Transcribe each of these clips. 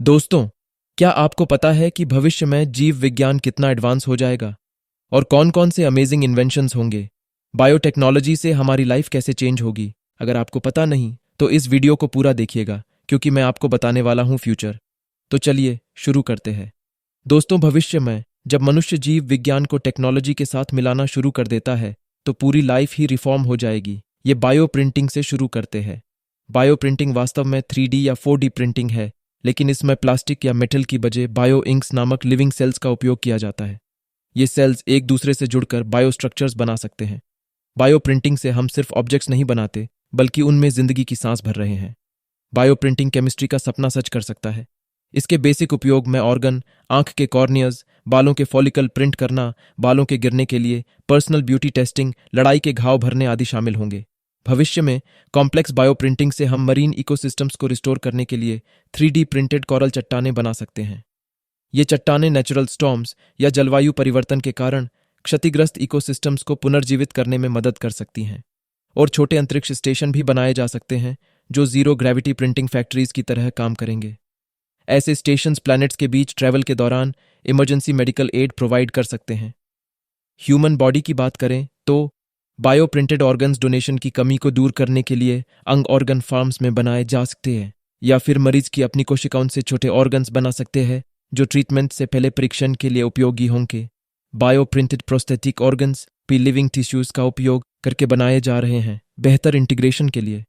दोस्तों, क्या आपको पता है कि भविष्य में जीव विज्ञान कितना एडवांस हो जाएगा और कौन कौन से अमेजिंग इन्वेंशंस होंगे? बायोटेक्नोलॉजी से हमारी लाइफ कैसे चेंज होगी? अगर आपको पता नहीं तो इस वीडियो को पूरा देखिएगा, क्योंकि मैं आपको बताने वाला हूं फ्यूचर। तो चलिए शुरू करते हैं। दोस्तों, भविष्य में जब मनुष्य जीव विज्ञान को टेक्नोलॉजी के साथ मिलाना शुरू कर देता है तो पूरी लाइफ ही रिफॉर्म हो जाएगी। ये बायो प्रिंटिंग से शुरू करते हैं। बायो प्रिंटिंग वास्तव में 3D या 4D प्रिंटिंग है, लेकिन इसमें प्लास्टिक या मेटल की बजाय बायो इंक्स नामक लिविंग सेल्स का उपयोग किया जाता है। ये सेल्स एक दूसरे से जुड़कर बायो स्ट्रक्चर्स बना सकते हैं। बायो प्रिंटिंग से हम सिर्फ ऑब्जेक्ट्स नहीं बनाते, बल्कि उनमें जिंदगी की सांस भर रहे हैं। बायो प्रिंटिंग केमिस्ट्री का सपना सच कर सकता है। इसके बेसिक उपयोग में ऑर्गन, आंख के कॉर्नियस, बालों के फॉलिकल प्रिंट करना, बालों के गिरने के लिए, पर्सनल ब्यूटी टेस्टिंग, लड़ाई के घाव भरने आदि शामिल होंगे। भविष्य में कॉम्प्लेक्स बायो प्रिंटिंग से हम मरीन इकोसिस्टम्स को रिस्टोर करने के लिए 3D प्रिंटेड कोरल चट्टानें बना सकते हैं। ये चट्टानें नेचुरल स्टॉर्म्स या जलवायु परिवर्तन के कारण क्षतिग्रस्त इकोसिस्टम्स को पुनर्जीवित करने में मदद कर सकती हैं। और छोटे अंतरिक्ष स्टेशन भी बनाए जा सकते हैं जो जीरो ग्रेविटी प्रिंटिंग फैक्ट्रीज की तरह काम करेंगे। ऐसे स्टेशंस प्लैनेट्स के बीच ट्रैवल के दौरान इमरजेंसी मेडिकल एड प्रोवाइड कर सकते हैं। ह्यूमन बॉडी की बात करें तो बायो प्रिंटेड ऑर्गन्स डोनेशन की कमी को दूर करने के लिए अंग ऑर्गन फार्म्स में बनाए जा सकते हैं, या फिर मरीज की अपनी कोशिकाओं से छोटे ऑर्गन्स बना सकते हैं जो ट्रीटमेंट से पहले परीक्षण के लिए उपयोगी होंगे। बायो प्रिंटेड प्रोस्थेटिक ऑर्गन्स भी लिविंग टिश्यूज का उपयोग करके बनाए जा रहे हैं बेहतर इंटीग्रेशन के लिए,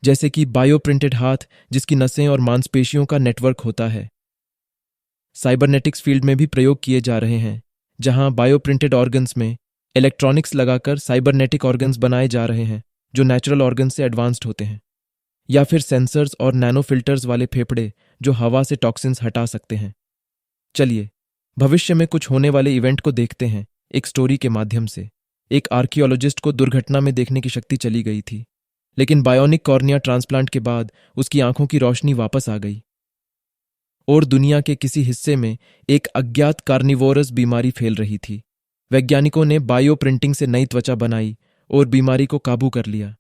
जैसे कि बायो प्रिंटेड हाथ जिसकी नसें और मांसपेशियों का नेटवर्क होता है। साइबरनेटिक्स फील्ड में भी प्रयोग किए जा रहे हैं, जहां बायो प्रिंटेड ऑर्गन्स में इलेक्ट्रॉनिक्स लगाकर साइबरनेटिक ऑर्गन्स बनाए जा रहे हैं जो नेचुरल ऑर्गन्स से एडवांस्ड होते हैं। या फिर सेंसर्स और नैनो फिल्टर्स वाले फेफड़े जो हवा से टॉक्सिन्स हटा सकते हैं। चलिए भविष्य में कुछ होने वाले इवेंट को देखते हैं एक स्टोरी के माध्यम से। एक आर्कियोलॉजिस्ट को दुर्घटना में देखने की शक्ति चली गई थी, लेकिन बायोनिक कॉर्निया ट्रांसप्लांट के बाद उसकी आंखों की रोशनी वापस आ गई। और दुनिया के किसी हिस्से में एक अज्ञात कार्निवोरस बीमारी फैल रही थी। वैज्ञानिकों ने बायो प्रिंटिंग से नई त्वचा बनाई और बीमारी को काबू कर लिया।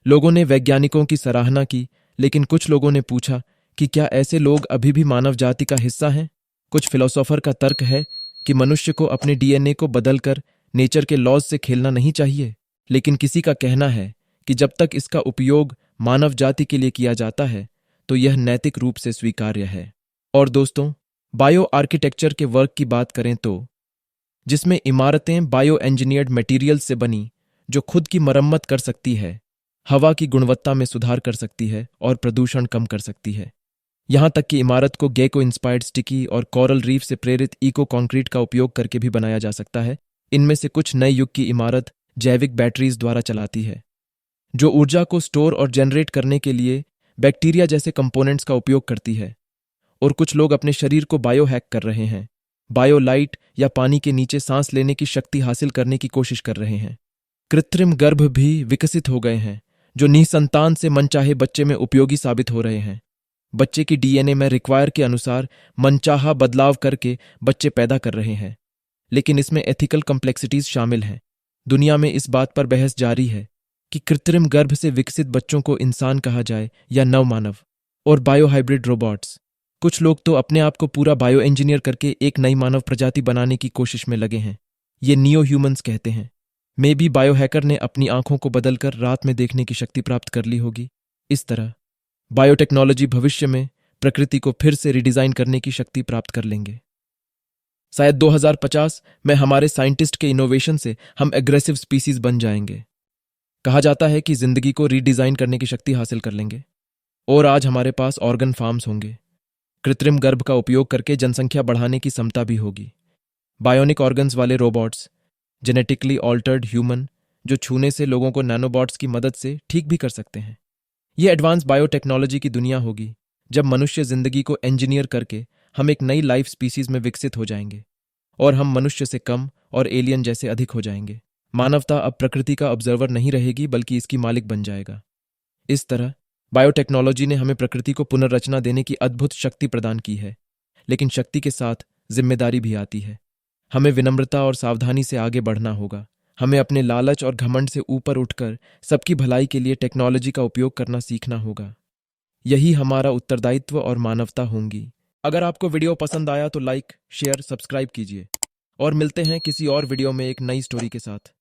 लोगों ने वैज्ञानिकों की सराहना की, लेकिन कुछ लोगों ने पूछा कि क्या ऐसे लोग अभी भी मानव जाति का हिस्सा हैं? कुछ फिलोसोफर का तर्क है कि मनुष्य को अपने DNA को बदलकर नेचर के लॉज से खेलना नहीं चाहिए, लेकिन किसी का कहना है कि जब तक इसका उपयोग मानव जाति के लिए किया जाता है तो यह नैतिक रूप से स्वीकार्य है। और दोस्तों, बायो आर्किटेक्चर के वर्क की बात करें तो जिसमें इमारतें बायो इंजीनियर्ड मटेरियल्स से बनी जो खुद की मरम्मत कर सकती है, हवा की गुणवत्ता में सुधार कर सकती है और प्रदूषण कम कर सकती है। यहां तक कि इमारत को गेको इंस्पायर्ड स्टिकी और कोरल रीफ से प्रेरित इको कंक्रीट का उपयोग करके भी बनाया जा सकता है। इनमें से कुछ नए युग की इमारत जैविक बैटरीज द्वारा चलाती है, जो ऊर्जा को स्टोर और जनरेट करने के लिए बैक्टीरिया जैसे कंपोनेंट्स का उपयोग करती है। और कुछ लोग अपने शरीर को बायो हैक कर रहे हैं, बायो लाइट या पानी के नीचे सांस लेने की शक्ति हासिल करने की कोशिश कर रहे हैं। कृत्रिम गर्भ भी विकसित हो गए हैं जो निसंतान से मनचाहे बच्चे में उपयोगी साबित हो रहे हैं। बच्चे की DNA में रिक्वायर के अनुसार मनचाहा बदलाव करके बच्चे पैदा कर रहे हैं, लेकिन इसमें एथिकल कॉम्प्लेक्सिटीज शामिल हैं। दुनिया में इस बात पर बहस जारी है कि कृत्रिम गर्भ से विकसित बच्चों को इंसान कहा जाए या नवमानव। और बायो हाइब्रिड रोबोट्स, कुछ लोग तो अपने आप को पूरा बायो इंजीनियर करके एक नई मानव प्रजाति बनाने की कोशिश में लगे हैं। ये नियो ह्यूमन्स कहते हैं। मे बी बायो हैकर ने अपनी आंखों को बदलकर रात में देखने की शक्ति प्राप्त कर ली होगी। इस तरह बायोटेक्नोलॉजी भविष्य में प्रकृति को फिर से रिडिजाइन करने की शक्ति प्राप्त कर लेंगे। शायद 2050 में हमारे साइंटिस्ट के इनोवेशन से हम एग्रेसिव स्पीसीज बन जाएंगे। कहा जाता है कि जिंदगी को रीडिजाइन करने की शक्ति हासिल कर लेंगे। और आज हमारे पास ऑर्गन फार्म्स होंगे। कृत्रिम गर्भ का उपयोग करके जनसंख्या बढ़ाने की क्षमता भी होगी। बायोनिक ऑर्गन्स वाले रोबोट्स, जेनेटिकली ऑल्टर्ड ह्यूमन जो छूने से लोगों को नैनोबॉट्स की मदद से ठीक भी कर सकते हैं। यह एडवांस बायोटेक्नोलॉजी की दुनिया होगी जब मनुष्य जिंदगी को इंजीनियर करके हम एक नई लाइफ स्पीसीज में विकसित हो जाएंगे और हम मनुष्य से कम और एलियन जैसे अधिक हो जाएंगे। मानवता अब प्रकृति का ऑब्जर्वर नहीं रहेगी, बल्कि इसकी मालिक बन जाएगा। इस तरह बायोटेक्नोलॉजी ने हमें प्रकृति को पुनर्रचना देने की अद्भुत शक्ति प्रदान की है, लेकिन शक्ति के साथ जिम्मेदारी भी आती है। हमें विनम्रता और सावधानी से आगे बढ़ना होगा। हमें अपने लालच और घमंड से ऊपर उठकर सबकी भलाई के लिए टेक्नोलॉजी का उपयोग करना सीखना होगा। यही हमारा उत्तरदायित्व और मानवता होंगी। अगर आपको वीडियो पसंद आया तो लाइक, शेयर, सब्सक्राइब कीजिए और मिलते हैं किसी और वीडियो में एक नई स्टोरी के साथ।